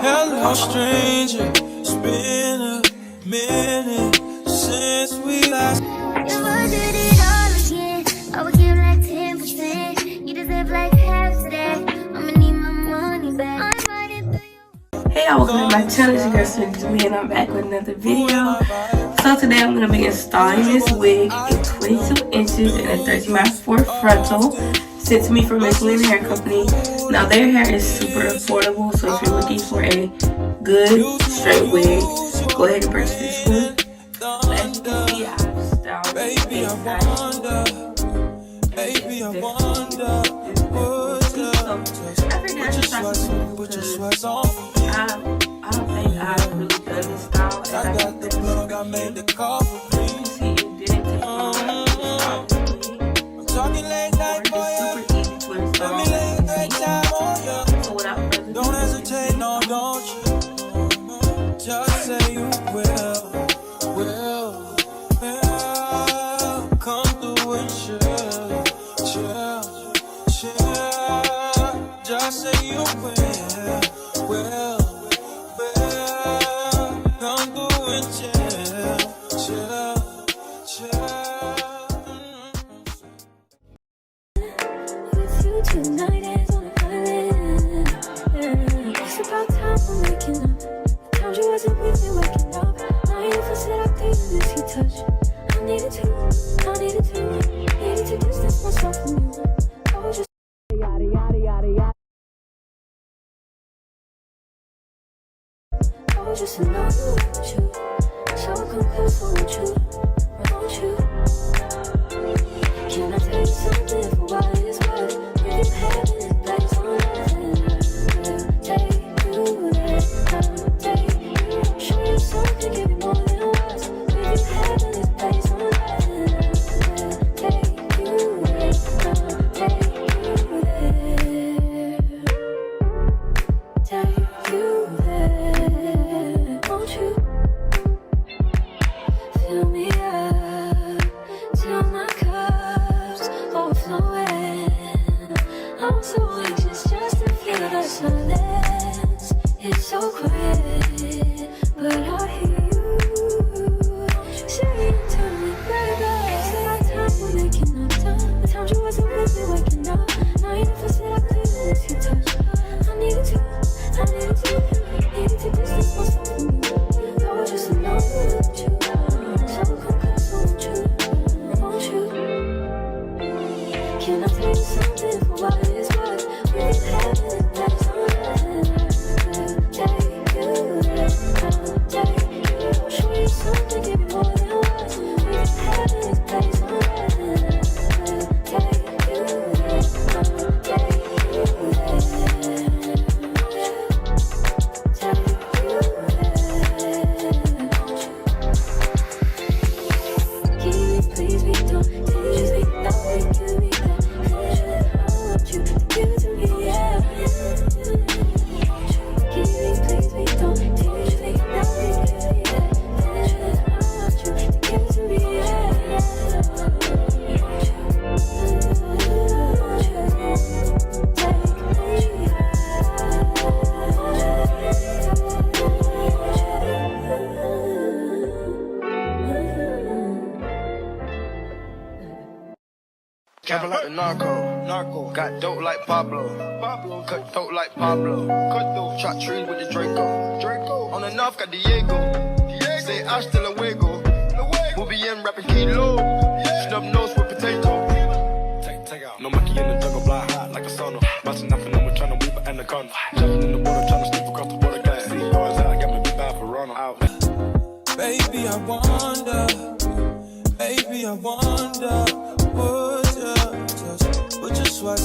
Hello, stranger. It's been a minute since we last. If I did it all again, I would give like 10%. You deserve like half today. I'ma need my money back. Hey y'all, welcome to my channel. It's your girl Serenitysjt and I'm back with another video. So today I'm going to be installing this wig in 22 inches and a 13x4 frontal, sent to me from Mslynn hair company. Now their hair is super affordable, so if you're looking for a good straight wig, go ahead and purchase this one. As you can see, I've styled it inside. Baby, I wonder. I forgot to start because I don't think I've really done this style. I got the plug, I made the call. You see, it didn't take long to install this wig. I'm talking late night, boy. It's super easy to install. So without further ado, don't hesitate, no, don't you? Just say you will. Come through and chill. Just say you will. Come through and chill. With you tonight is on a island. It's about time for waking up. The times you wasn't with me waking up. Now you said I couldn't miss your touch. I needed to distance myself from you. I was just yada yada yada yada. I was just in love with you, so confused for you. Can I tell you something for what it's worth? You can have it, place on nothing. I'll take you there, I'll take you. Show you something, give you more than words. You can have it, place on nothing. I'll take you there, I'll take you there. Take you there, won't you? Fill me up till my cup's overflowing. I'm so anxious just to feel the silence. It's so quiet, but I hear you saying to me, baby, it's about time we're making up time. The times you wasn't with me waking up. Now you never said I couldn't miss your touch. I needed to distance myself from you. I was just in love with you, so confused for you. Won't you? Can I tell you something for what it's worth? We can have it, that's all I'll take you there, I'll take you. Show you something, give you more than words. We can have it, that's all I'll take you there, I'll take you there. Trapping like the narco. Got dope like Pablo. Cut dope like Pablo. Chop trees with the Draco. On the north got Diego. Say hasta luego. We'll be in rapping kilo. Snub nose with potato. Take out. No monkey in the jungle, fly high like a sauna. Bouncing nothing, I'm trying to weave an anaconda. Jumping in the water, trying to slip across the water. Glass sea goes out, got me big bad for Ronald out. Baby, I wonder. Would you just watch